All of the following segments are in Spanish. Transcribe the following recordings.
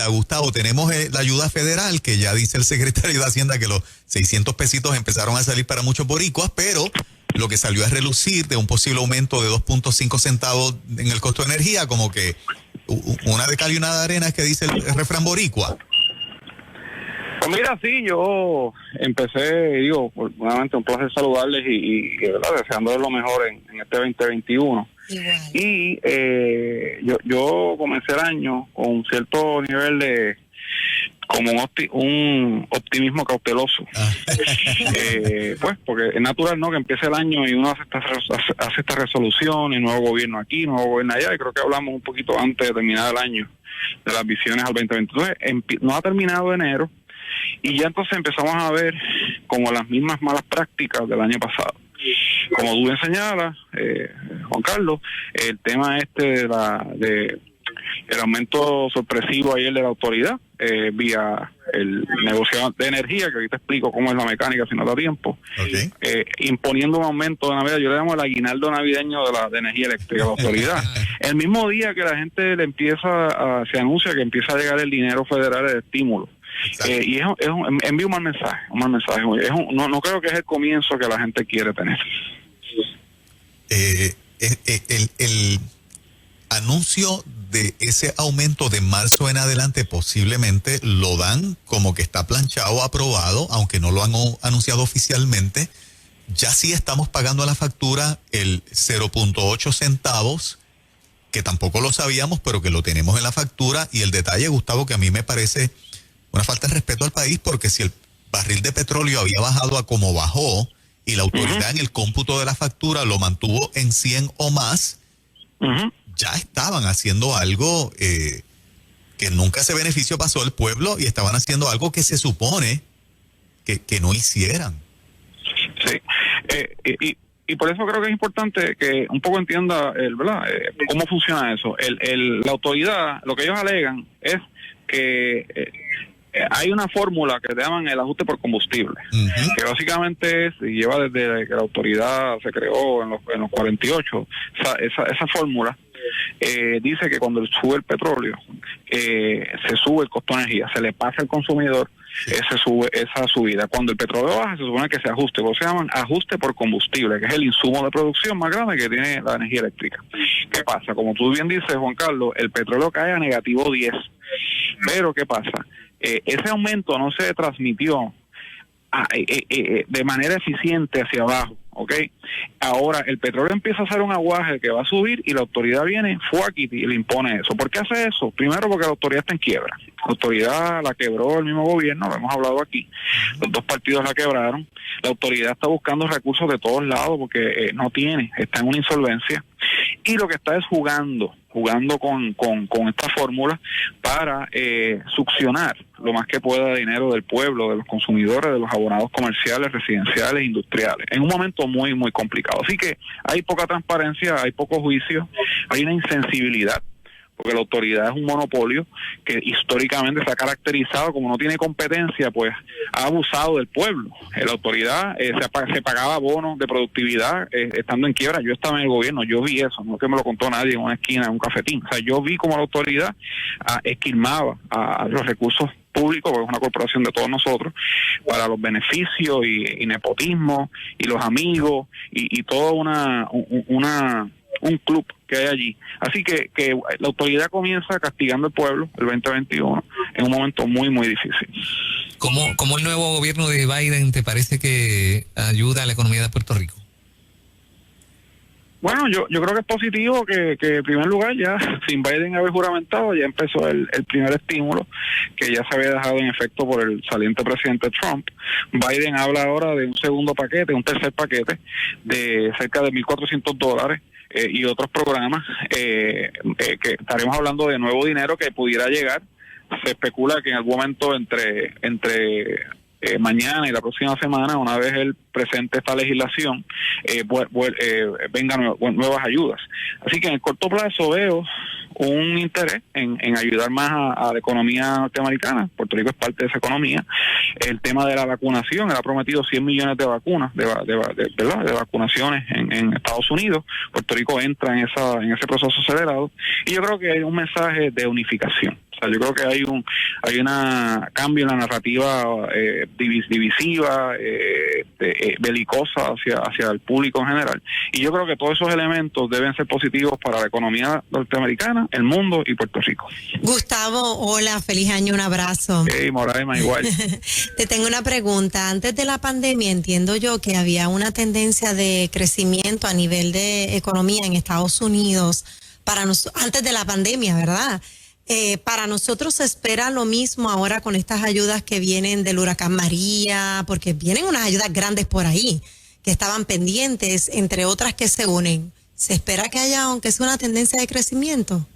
Gustavo, tenemos la ayuda federal, que ya dice el secretario de Hacienda que los 600 pesitos empezaron a salir para muchos boricuas, pero lo que salió a relucir de un posible aumento de 2.5 centavos en el costo de energía, como que una de cal y una de arena, es que dice el refrán boricua. Pues mira, sí, yo empecé, nuevamente un placer saludarles y ¿verdad? Deseándoles lo mejor en este 2021. Igual. Y yo comencé el año con un cierto nivel de como un optimismo cauteloso. Pues porque es natural, ¿no?, que empiece el año y uno hace esta resolución, y nuevo gobierno aquí, nuevo gobierno allá, y creo que hablamos un poquito antes de terminar el año de las visiones al 2020. Entonces, no ha terminado enero, y ya entonces empezamos a ver como las mismas malas prácticas del año pasado. Como tú bien señalas, Juan Carlos, el tema de el aumento sorpresivo ayer de la autoridad vía el negociador de energía, que ahorita explico cómo es la mecánica si no da tiempo, imponiendo un aumento de Navidad. Yo le llamo el aguinaldo navideño de energía eléctrica a la autoridad. El mismo día que la gente se anuncia que empieza a llegar el dinero federal de estímulo. Y envía un mal mensaje, no creo que es el comienzo que la gente quiere tener. El anuncio de ese aumento de marzo en adelante posiblemente lo dan como que está planchado, aprobado, aunque no lo han anunciado oficialmente. Ya sí estamos pagando a la factura el 0.8 centavos, que tampoco lo sabíamos, pero que lo tenemos en la factura. Y el detalle, Gustavo, que a mí me parece una falta de respeto al país, porque si el barril de petróleo había bajado a como bajó y la autoridad en el cómputo de la factura lo mantuvo en 100 o más, ya estaban haciendo algo que nunca ese beneficio pasó al pueblo, y estaban haciendo algo que se supone que no hicieran. Sí, y por eso creo que es importante que un poco entienda ¿verdad? Cómo funciona eso. La autoridad, lo que ellos alegan es que hay una fórmula que se llaman el ajuste por combustible, que básicamente lleva desde que la autoridad se creó en los 48. Esa fórmula dice que cuando sube el petróleo, se sube el costo de energía, se le pasa al consumidor esa subida. Cuando el petróleo baja, se supone que se ajuste, lo que se llaman ajuste por combustible, que es el insumo de producción más grande que tiene la energía eléctrica. ¿Qué pasa? Como tú bien dices, Juan Carlos, el petróleo cae a negativo 10. Pero ¿qué pasa? Ese aumento no se transmitió de manera eficiente hacia abajo, ¿ok? Ahora el petróleo empieza a hacer un aguaje que va a subir, y la autoridad viene y le impone eso. ¿Por qué hace eso? Primero, porque la autoridad está en quiebra. La autoridad la quebró el mismo gobierno, lo hemos hablado aquí. Los dos partidos la quebraron. La autoridad está buscando recursos de todos lados porque no tiene, está en una insolvencia. Y lo que está es jugando con esta fórmula para succionar lo más que pueda de dinero del pueblo, de los consumidores, de los abonados comerciales, residenciales, industriales, en un momento muy, muy complicado. Así que hay poca transparencia, hay poco juicio, hay una insensibilidad, porque la autoridad es un monopolio que históricamente se ha caracterizado, como no tiene competencia, pues ha abusado del pueblo. La autoridad se pagaba bonos de productividad estando en quiebra. Yo estaba en el gobierno, yo vi eso, no es que me lo contó nadie en una esquina, en un cafetín. O sea, yo vi cómo la autoridad esquilmaba a los recursos públicos, porque es una corporación de todos nosotros, para los beneficios y nepotismo y los amigos y toda un club que hay allí. Así que la autoridad comienza castigando al pueblo el 2021 en un momento muy, muy difícil. ¿Cómo el nuevo gobierno de Biden te parece que ayuda a la economía de Puerto Rico? Bueno, yo creo que es positivo que en primer lugar, ya sin Biden haber juramentado, ya empezó el primer estímulo que ya se había dejado en efecto por el saliente presidente Trump. Biden habla ahora de un segundo paquete, un tercer paquete de cerca de $1,400 y otros programas que estaremos hablando de nuevo dinero que pudiera llegar. Se especula que en algún momento entre mañana y la próxima semana, una vez él presente esta legislación, vengan nuevas ayudas. Así que en el corto plazo veo un interés en ayudar más a la economía norteamericana. Puerto Rico es parte de esa economía. El tema de la vacunación, él ha prometido 100 millones de vacunas, ¿verdad? De vacunaciones en Estados Unidos. Puerto Rico entra en ese proceso acelerado, y yo creo que hay un mensaje de unificación. O sea, yo creo que hay un cambio en la narrativa divisiva, belicosa hacia el público en general. Y yo creo que todos esos elementos deben ser positivos para la economía norteamericana, el mundo y Puerto Rico. Gustavo, hola, feliz año, un abrazo. Hey, Moraima, igual. Te tengo una pregunta. Antes de la pandemia, entiendo yo que había una tendencia de crecimiento a nivel de economía en Estados Unidos antes de la pandemia, ¿verdad? Para nosotros se espera lo mismo ahora con estas ayudas que vienen del huracán María, porque vienen unas ayudas grandes por ahí que estaban pendientes, entre otras que se unen. ¿Se espera que haya, aunque sea una tendencia de crecimiento?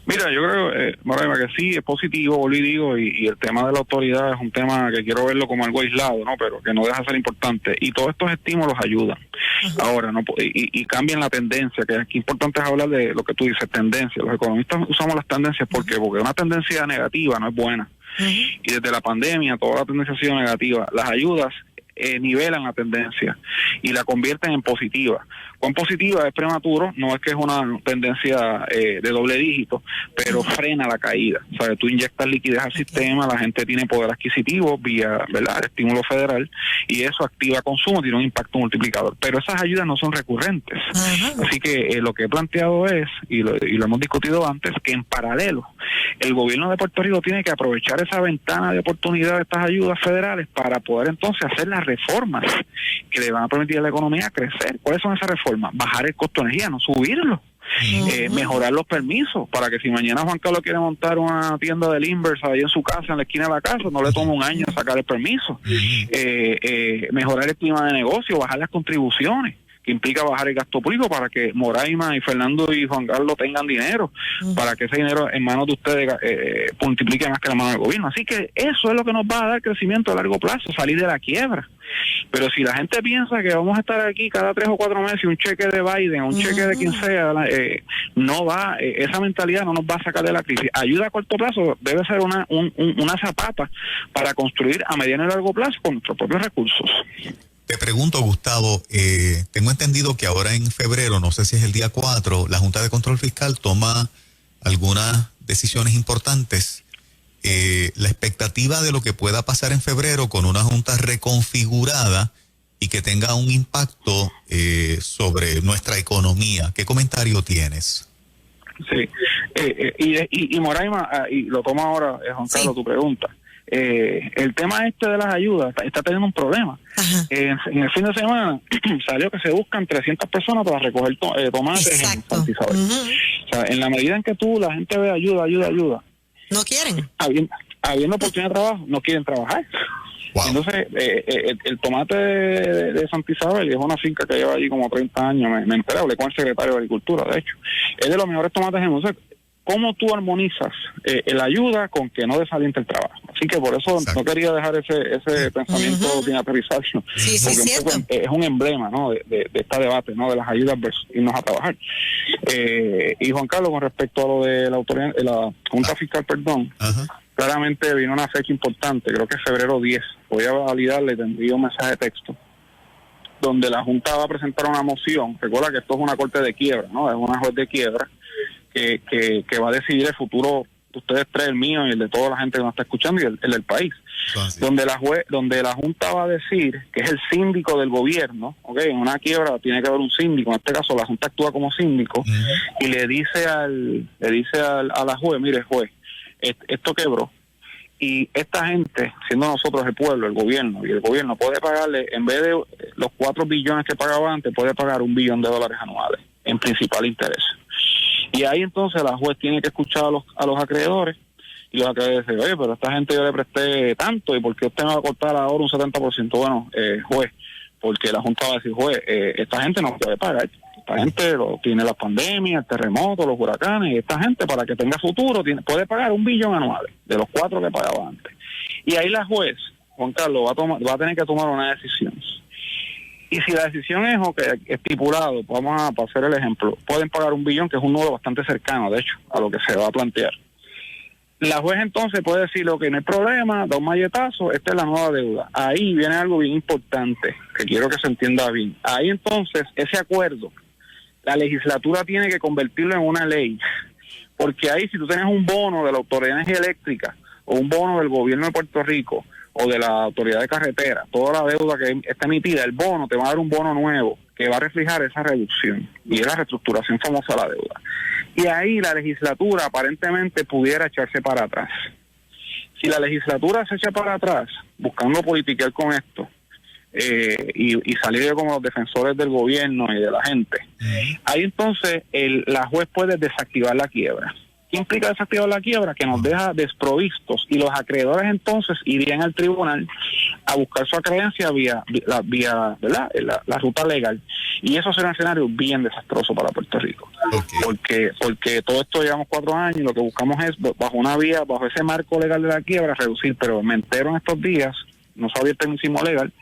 Mira, yo creo, Moraima, que sí, es positivo, vuelvo y digo, y el tema de la autoridad es un tema que quiero verlo como algo aislado, ¿no? Pero que no deja de ser importante. Y todos estos estímulos ayudan. Uh-huh. Ahora, no y cambian la tendencia, que aquí importante es hablar de lo que tú dices, tendencia. Los economistas usamos las tendencias porque una tendencia negativa no es buena. Uh-huh. Y desde la pandemia toda la tendencia ha sido negativa. Las ayudas nivelan la tendencia y la convierten en positiva. ¿Cuán positiva? Es prematuro, no es que es una tendencia de doble dígito, pero frena la caída. O sea, tú inyectas liquidez al sistema, la gente tiene poder adquisitivo vía, ¿verdad?, el estímulo federal, y eso activa consumo, tiene un impacto multiplicador. Pero esas ayudas no son recurrentes. Uh-huh. Así que lo que he planteado es, y lo hemos discutido antes, que en paralelo el gobierno de Puerto Rico tiene que aprovechar esa ventana de oportunidad de estas ayudas federales para poder entonces hacer las reformas que le van a permitir a la economía crecer. ¿Cuáles son esas reformas? Bajar el costo de energía, no subirlo. Mejorar los permisos para que si mañana Juan Carlos quiere montar una tienda del Inverse ahí en su casa, en la esquina de la casa, no le toma un año sacar el permiso. Mejorar el clima de negocio, bajar las contribuciones, que implica bajar el gasto público para que Moraima y Fernando y Juan Carlos tengan dinero, para que ese dinero en manos de ustedes multiplique más que la mano del gobierno. Así que eso es lo que nos va a dar crecimiento a largo plazo, salir de la quiebra. Pero si la gente piensa que vamos a estar aquí cada 3 o 4 meses, un cheque de Biden, un cheque de quien sea, no va, esa mentalidad no nos va a sacar de la crisis. Ayuda a corto plazo debe ser una zapata para construir a mediano y largo plazo con nuestros propios recursos. Te pregunto, Gustavo, tengo entendido que ahora en febrero, no sé si es el día 4, la Junta de Control Fiscal toma algunas decisiones importantes. La expectativa de lo que pueda pasar en febrero con una Junta reconfigurada y que tenga un impacto sobre nuestra economía. ¿Qué comentario tienes? Sí, y Moraima, y lo tomo ahora, Juan Carlos, tu pregunta. El tema de las ayudas está teniendo un problema. En el fin de semana salió que se buscan 300 personas para recoger tomates. Exacto. En Santa Isabel. O sea, en la medida en que la gente ve ayuda, no quieren. Habiendo oportunidad de trabajo, no quieren trabajar. Wow. Entonces, el tomate de Santa Isabel, es una finca que lleva allí como 30 años, me enteré, hablé con el secretario de Agricultura, de hecho, es de los mejores tomates del mundo. ¿Cómo tú armonizas la ayuda con que no desaliente el trabajo? Así que por eso no quería dejar ese pensamiento sin aterrizar, sí, porque es un emblema, ¿no?, de este debate, ¿no?, de las ayudas versus irnos a trabajar. Y Juan Carlos, con respecto a lo de la autoridad, la Junta Fiscal, claramente vino una fecha importante, creo que es febrero 10. Voy a validarle, te envío un mensaje de texto, donde la Junta va a presentar una moción. Recuerda que esto es una corte de quiebra, ¿no?, es una juez de quiebra, que va a decidir el futuro de ustedes tres, el mío y el de toda la gente que nos está escuchando y el del país. Donde la Junta va a decir que es el síndico del gobierno, ¿okay? En una quiebra tiene que haber un síndico, en este caso la Junta actúa como síndico, y le dice a la juez, mire juez, esto quebró, y esta gente, siendo nosotros el pueblo, el gobierno, y el gobierno puede pagarle, en vez de los 4 billones que pagaba antes, puede pagar $1 billón anuales en principal interés. Y ahí entonces la juez tiene que escuchar a los acreedores, y los acreedores dicen, oye, pero a esta gente yo le presté tanto, ¿y por qué usted me va a cortar ahora un 70%? Bueno, juez, porque la Junta va a decir, juez, esta gente no puede pagar. Esta gente tiene las pandemias, el terremoto, los huracanes, y esta gente, para que tenga futuro, puede pagar $1 billón anuales, de los 4 que pagaba antes. Y ahí la juez, Juan Carlos, va a tener que tomar una decisión. Y si la decisión es estipulado, vamos a hacer el ejemplo, pueden pagar $1 billón, que es un número bastante cercano, de hecho, a lo que se va a plantear. La juez entonces puede decir, que no hay problema, da un malletazo, esta es la nueva deuda. Ahí viene algo bien importante, que quiero que se entienda bien. Ahí entonces, ese acuerdo, la legislatura tiene que convertirlo en una ley, porque ahí si tú tienes un bono de la Autoridad de Energía Eléctrica, o un bono del gobierno de Puerto Rico, o de la Autoridad de Carretera, toda la deuda que está emitida, el bono te va a dar un bono nuevo que va a reflejar esa reducción, y es la reestructuración famosa de la deuda. Y ahí la legislatura aparentemente pudiera echarse para atrás. Si la legislatura se echa para atrás, buscando politiquear con esto, y salir como los defensores del gobierno y de la gente, ahí entonces la juez puede desactivar la quiebra. ¿Qué implica desactivar la quiebra? Que nos deja desprovistos, y los acreedores entonces irían al tribunal a buscar su acreencia vía ¿verdad? La ruta legal, y eso será un escenario bien desastroso para Puerto Rico. Okay. Porque todo esto llevamos 4 años y lo que buscamos es, bajo ese marco legal de la quiebra, reducir, pero me entero en estos días, no sabía el tecnicismo legal,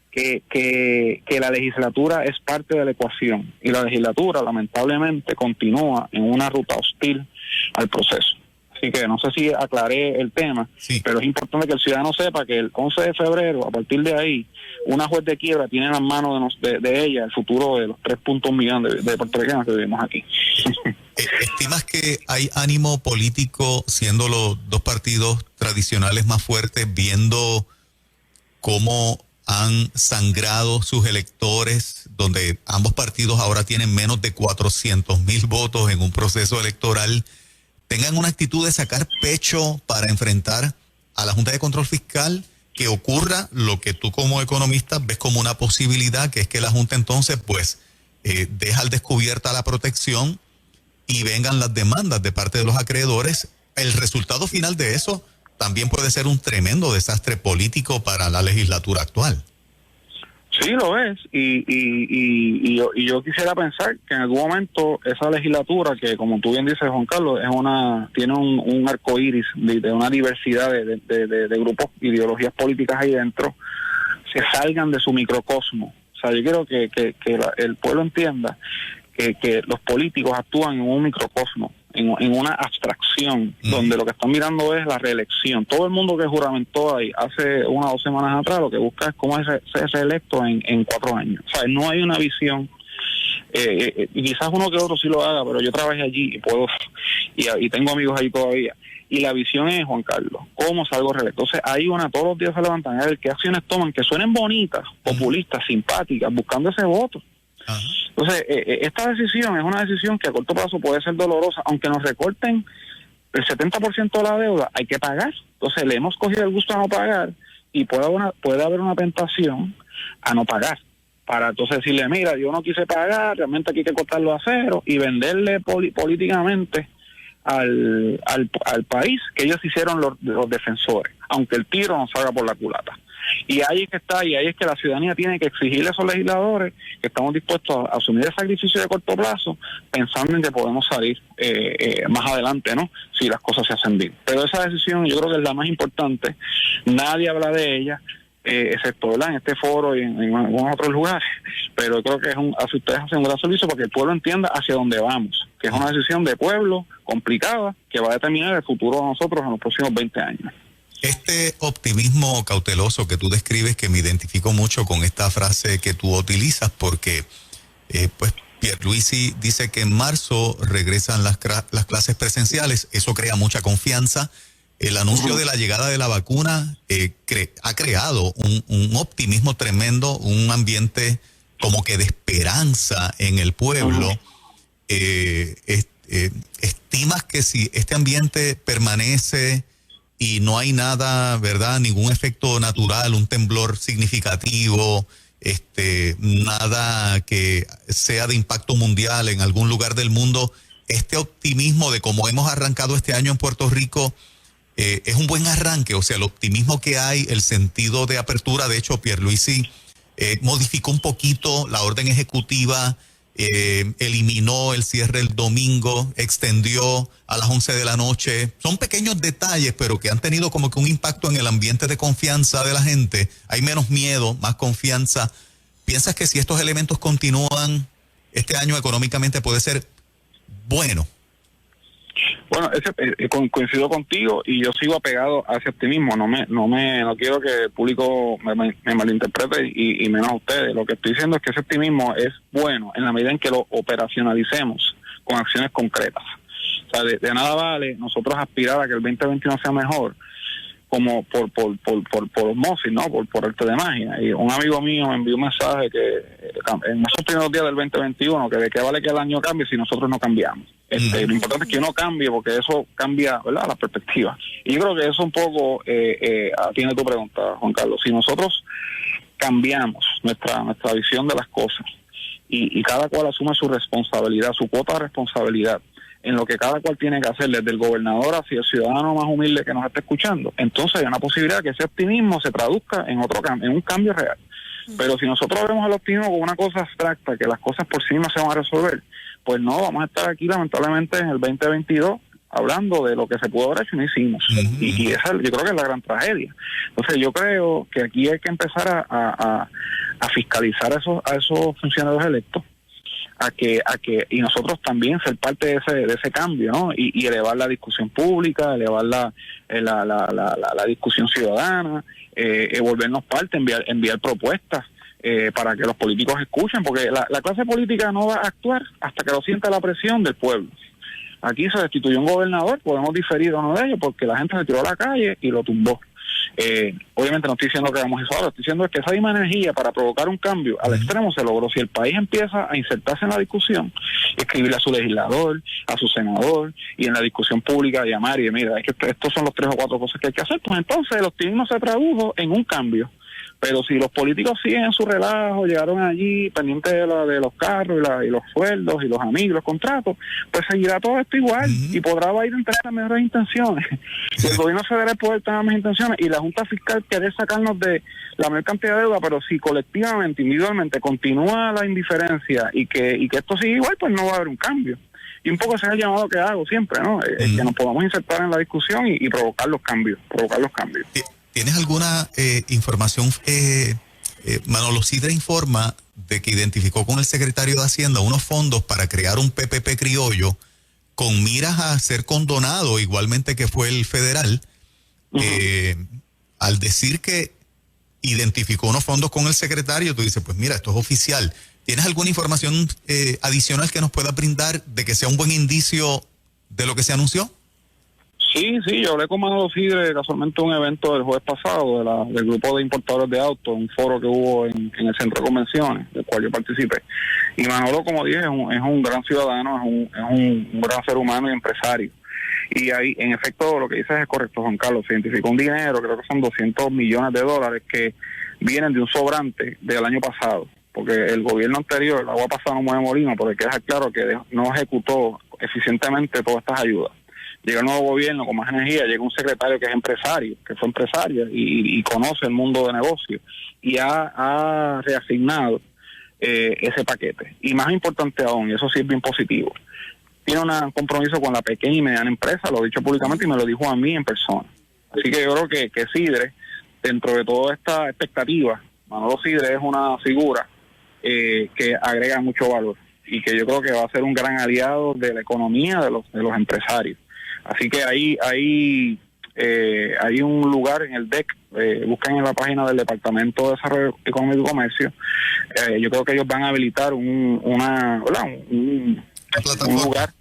que la legislatura es parte de la ecuación, y la legislatura lamentablemente continúa en una ruta hostil al proceso. Así que no sé si aclaré el tema, sí, pero es importante que el ciudadano sepa que el 11 de febrero, a partir de ahí, una juez de quiebra tiene en las manos de ella el futuro de los 3.1 millones de puertorriqueños que vivimos aquí. ¿Estimas que hay ánimo político, siendo los dos partidos tradicionales más fuertes, viendo cómo han sangrado sus electores, donde ambos partidos ahora tienen menos de 400,000 votos en un proceso electoral, tengan una actitud de sacar pecho para enfrentar a la Junta de Control Fiscal, que ocurra lo que tú como economista ves como una posibilidad, que es que la Junta entonces deja al descubierta la protección y vengan las demandas de parte de los acreedores? El resultado final de eso también puede ser un tremendo desastre político para la legislatura actual. Sí, lo es, y yo quisiera pensar que en algún momento esa legislatura, que como tú bien dices, Juan Carlos, tiene un arco iris de una diversidad de grupos, ideologías políticas ahí dentro, se salgan de su microcosmo. O sea, yo quiero que el pueblo entienda que los políticos actúan en un microcosmo, en una abstracción, donde lo que están mirando es la reelección. Todo el mundo que juramentó ahí hace 1 o 2 semanas atrás, lo que busca es cómo ser reelecto en 4 años. O sea, no hay una visión, y quizás uno que otro sí lo haga, pero yo trabajé allí y tengo amigos ahí todavía. Y la visión es, Juan Carlos, ¿cómo salgo reelecto? Entonces, hay todos los días se levantan a ver qué acciones toman, que suenen bonitas, populistas, simpáticas, buscando ese voto. Entonces, esta decisión es una decisión que a corto plazo puede ser dolorosa, aunque nos recorten el 70% de la deuda, hay que pagar. Entonces, le hemos cogido el gusto a no pagar, y puede haber una tentación a no pagar, para entonces decirle, mira, yo no quise pagar, realmente aquí hay que cortarlo a cero, y venderle políticamente al país que ellos hicieron los defensores, aunque el tiro nos salga por la culata. Y ahí es que está, y ahí es que la ciudadanía tiene que exigirle a esos legisladores que estamos dispuestos a asumir el sacrificio de corto plazo, pensando en que podemos salir más adelante, ¿no? Si las cosas se hacen bien. Pero esa decisión yo creo que es la más importante. Nadie habla de ella, excepto, ¿verdad?, en este foro y en algunos otros lugares. Pero creo que ustedes hacen un gran servicio para que el pueblo entienda hacia dónde vamos, que es una decisión de pueblo complicada que va a determinar el futuro de nosotros en los próximos 20 años. Este optimismo cauteloso que tú describes, que me identifico mucho con esta frase que tú utilizas, porque pues Pierluisi dice que en marzo regresan las clases presenciales, eso crea mucha confianza. El anuncio de la llegada de la vacuna ha creado un optimismo tremendo, un ambiente como que de esperanza en el pueblo. ¿Estimas que si este ambiente permanece y no hay nada, ¿verdad?, ningún efecto natural, un temblor significativo, nada que sea de impacto mundial en algún lugar del mundo, este optimismo de cómo hemos arrancado este año en Puerto Rico es un buen arranque? O sea, el optimismo que hay, el sentido de apertura. De hecho, Pierluisi modificó un poquito la orden ejecutiva, eliminó el cierre el domingo, extendió a las 11 de la noche. Son pequeños detalles, pero que han tenido como que un impacto en el ambiente de confianza de la gente. Hay menos miedo, más confianza. ¿Piensas que si estos elementos continúan, este año económicamente puede ser bueno? Bueno, coincido contigo y yo sigo apegado a ese optimismo. No quiero que el público me malinterprete y menos a ustedes. Lo que estoy diciendo es que ese optimismo es bueno en la medida en que lo operacionalicemos con acciones concretas. O sea, de nada vale nosotros aspirar a que el 2021 sea mejor como por osmosis, ¿no? Por arte de magia. Y un amigo mío me envió un mensaje que en esos primeros días del 2021, que de qué vale que el año cambie si nosotros no cambiamos. Lo importante es que uno cambie, porque eso cambia, ¿verdad?, la perspectiva. Y yo creo que eso un poco atiende tu pregunta, Juan Carlos. Si nosotros cambiamos nuestra visión de las cosas y cada cual asume su responsabilidad, su cuota de responsabilidad, en lo que cada cual tiene que hacer, desde el gobernador hacia el ciudadano más humilde que nos está escuchando, entonces hay una posibilidad de que ese optimismo se traduzca en en un cambio real. Pero si nosotros vemos el optimismo como una cosa abstracta, que las cosas por sí no se van a resolver, pues no, vamos a estar aquí lamentablemente en el 2022 hablando de lo que se pudo haber hecho y no hicimos. Y esa, yo creo que es la gran tragedia. Entonces yo creo que aquí hay que empezar a fiscalizar a esos funcionarios electos, y nosotros también ser parte de ese cambio, ¿no? Y elevar la discusión pública, elevar la discusión ciudadana, volvernos parte, enviar propuestas para que los políticos escuchen, porque la clase política no va a actuar hasta que lo sienta la presión del pueblo. Aquí se destituyó un gobernador, podemos diferir o no de ello, porque la gente se tiró a la calle y lo tumbó. Obviamente no estoy diciendo que hagamos eso ahora, estoy diciendo que esa misma energía para provocar un cambio al extremo se logró. Si el país empieza a insertarse en la discusión, escribirle a su legislador, a su senador, y en la discusión pública llamar y mira, es que estos son los 3 o 4 cosas que hay que hacer, pues entonces el optimismo se tradujo en un cambio. Pero si los políticos siguen en su relajo, llegaron allí pendientes de los carros y los sueldos y los amigos, los contratos, pues seguirá todo esto igual y podrá ir entre las mejores intenciones. Y el gobierno federal puede tener las mejores intenciones y la Junta Fiscal querer sacarnos de la mayor cantidad de deuda, pero si colectivamente, individualmente continúa la indiferencia y que esto sigue igual, pues no va a haber un cambio. Y un poco ese es el llamado que hago siempre, ¿no? Que nos podamos insertar en la discusión y provocar los cambios. ¿Tienes alguna información? Manolo Sidre informa de que identificó con el secretario de Hacienda unos fondos para crear un PPP criollo con miras a ser condonado, igualmente que fue el federal. Al decir que identificó unos fondos con el secretario, tú dices, pues mira, esto es oficial. ¿Tienes alguna información adicional que nos pueda brindar de que sea un buen indicio de lo que se anunció? Sí, yo hablé con Manolo Sidre casualmente en un evento del jueves pasado del grupo de importadores de autos, un foro que hubo en el centro de convenciones, del cual yo participé. Y Manolo, como dije, es un gran ciudadano, es un gran ser humano y empresario. Y ahí, en efecto, lo que dices es correcto, Juan Carlos. Se identificó un dinero, creo que son $200 millones que vienen de un sobrante del año pasado. Porque el gobierno anterior, el agua pasada no mueve molino, pero hay que dejar claro que no ejecutó eficientemente todas estas ayudas. Llega el nuevo gobierno con más energía, llega un secretario que es empresario, que fue empresario y conoce el mundo de negocios y ha reasignado ese paquete. Y más importante aún, y eso sí es bien positivo, tiene un compromiso con la pequeña y mediana empresa, lo he dicho públicamente y me lo dijo a mí en persona. Así que yo creo que Sidre, dentro de toda esta expectativa, Manolo Sidre es una figura que agrega mucho valor y que yo creo que va a ser un gran aliado de la economía de los empresarios. Así que hay un lugar en el DEC, busquen en la página del Departamento de Desarrollo Económico y Comercio. Yo creo que ellos van a habilitar un lugar,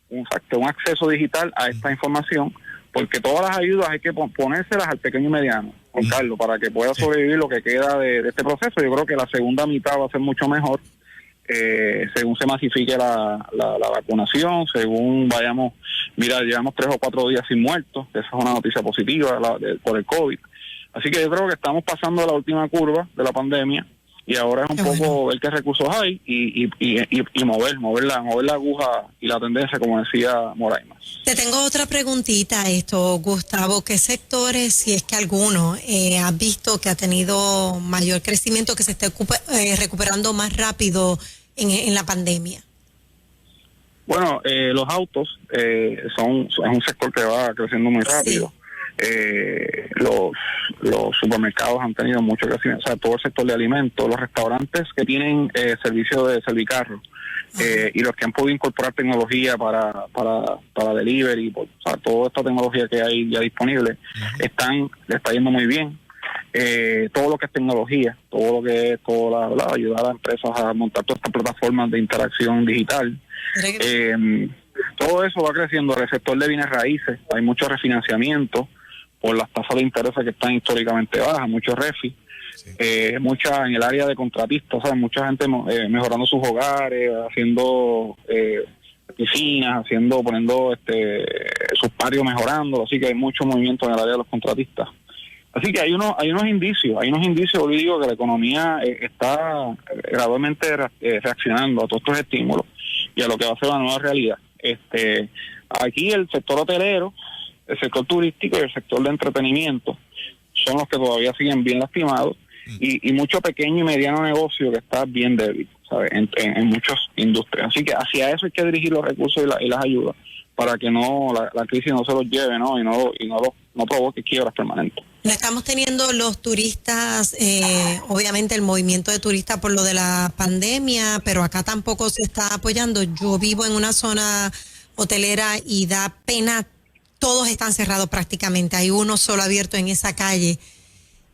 un acceso digital a esta información, porque todas las ayudas hay que ponérselas al pequeño y mediano, Juan Carlos, para que pueda sobrevivir lo que queda de este proceso. Yo creo que la segunda mitad va a ser mucho mejor. Según se masifique la vacunación, según vayamos, mira, llevamos 3 o 4 días sin muertos, esa es una noticia positiva por el COVID. Así que yo creo que estamos pasando la última curva de la pandemia y ahora es un poco ver qué recursos hay y mover la aguja y la tendencia, como decía Moraima. Te tengo otra preguntita a esto, Gustavo. ¿Qué sectores, si es que alguno, has visto que ha tenido mayor crecimiento, que se esté recuperando más rápido en la pandemia? Bueno, los autos es un sector que va creciendo muy rápido. los supermercados han tenido mucho crecimiento, o sea, todo el sector de alimentos, los restaurantes que tienen servicio de servicarro, y los que han podido incorporar tecnología para delivery, o sea, toda esta tecnología que hay ya disponible, le está yendo muy bien. Todo lo que es tecnología, todo lo que es ayudar a empresas a montar todas estas plataformas de interacción digital, todo eso va creciendo. El sector de bienes raíces, hay mucho refinanciamiento por las tasas de interés que están históricamente bajas, mucho refi, mucha en el área de contratistas, ¿sabes? Mucha gente mejorando sus hogares, haciendo piscinas, poniendo sus patios, mejorando, así que hay mucho movimiento en el área de los contratistas. Así que hay unos indicios, hoy digo que la economía está gradualmente reaccionando a todos estos estímulos y a lo que va a ser la nueva realidad. Aquí el sector hotelero, el sector turístico y el sector de entretenimiento son los que todavía siguen bien lastimados, y mucho pequeño y mediano negocio que está bien débil, ¿sabes? En muchas industrias. Así que hacia eso hay que dirigir los recursos y las ayudas para que no la crisis no se los lleve, ¿no? Y no provoque quiebras permanentes. No estamos teniendo los turistas, obviamente el movimiento de turistas por lo de la pandemia, pero acá tampoco se está apoyando. Yo vivo en una zona hotelera y da pena, todos están cerrados prácticamente, hay uno solo abierto en esa calle.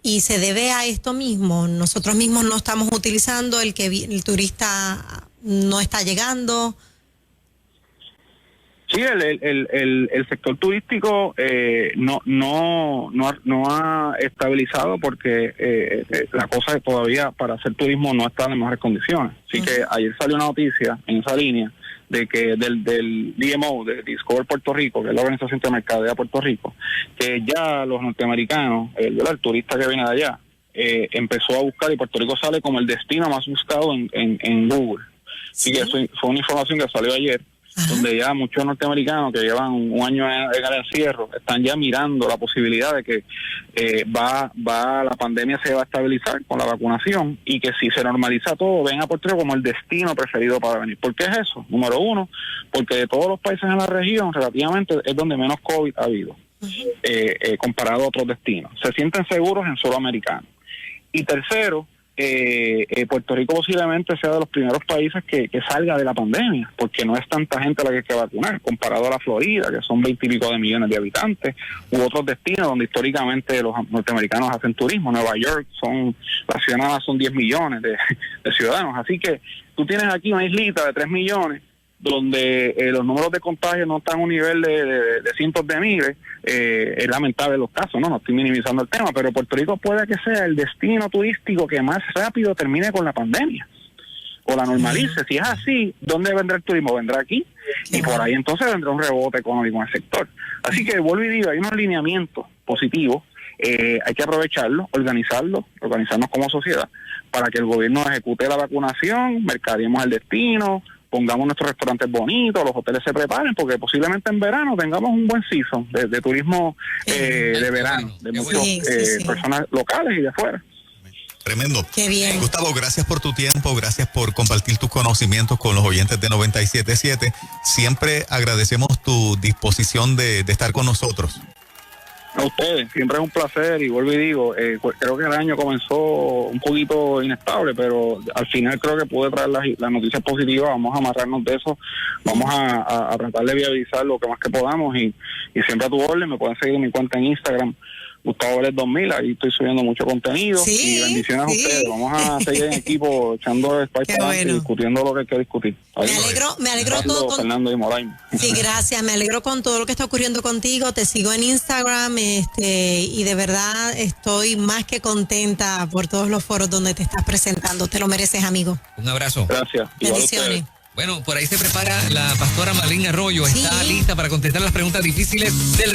Y se debe a esto mismo, nosotros mismos no estamos utilizando, el ha no está llegando. Sí, el sector turístico no ha estabilizado porque la cosa es todavía para hacer turismo no está en las mejores condiciones. Así que ayer salió una noticia en esa línea de que del DMO, de Discover Puerto Rico, que es la Organización de Mercadeo de Puerto Rico, que ya los norteamericanos, el turista que viene de allá, empezó a buscar, y Puerto Rico sale como el destino más buscado en Google. Así que eso fue una información que salió ayer, donde ya muchos norteamericanos que llevan un año en el encierro están ya mirando la posibilidad de que la pandemia se va a estabilizar con la vacunación, y que si se normaliza todo, ven a Puerto Rico como el destino preferido para venir. ¿Por qué es eso? Número uno, porque de todos los países en la región, relativamente es donde menos COVID ha habido, comparado a otros destinos. Se sienten seguros en suelo americano. Y tercero, Puerto Rico posiblemente sea de los primeros países que salga de la pandemia, porque no es tanta gente la que hay que vacunar, comparado a la Florida, que son 20 y pico de millones de habitantes, u otros destinos donde históricamente los norteamericanos hacen turismo. Nueva York, las ciudadanas son 10 millones de ciudadanos, así que tú tienes aquí una islita de 3 millones, donde los números de contagios no están a un nivel de cientos de miles. Es lamentable los casos, no estoy minimizando el tema, pero Puerto Rico puede que sea el destino turístico que más rápido termine con la pandemia o la normalice. Si es así, ¿dónde vendrá el turismo? Vendrá aquí, y por ahí entonces vendrá un rebote económico en el sector. Así que vuelvo y digo, hay unos lineamientos positivos, hay que aprovecharlos, organizarnos como sociedad para que el gobierno ejecute la vacunación, mercadeemos el destino, pongamos nuestros restaurantes bonitos, los hoteles se preparen, porque posiblemente en verano tengamos un buen season de turismo de verano, de muchas personas locales y de afuera. Tremendo. Qué bien. Gustavo, gracias por tu tiempo, gracias por compartir tus conocimientos con los oyentes de 97.7. Siempre agradecemos tu disposición de estar con nosotros. A ustedes, siempre es un placer, y vuelvo y digo, creo que el año comenzó un poquito inestable, pero al final creo que pude traer las noticias positivas. Vamos a amarrarnos de eso, vamos a tratar de viabilizar lo que más que podamos, y siempre a tu orden. Me pueden seguir en mi cuenta en Instagram, Gustavo Vélez 2000, ahí estoy subiendo mucho contenido, y bendiciones a ustedes. Vamos a seguir en equipo echando espacio y discutiendo lo que hay que discutir. Me alegro todo con Fernando y Moraima. Sí, gracias, me alegro con todo lo que está ocurriendo contigo, te sigo en Instagram, y de verdad estoy más que contenta por todos los foros donde te estás presentando, te lo mereces, amigo. Un abrazo. Gracias. Bendiciones. Bueno, por ahí se prepara la pastora Marlene Arroyo, está lista para contestar las preguntas difíciles del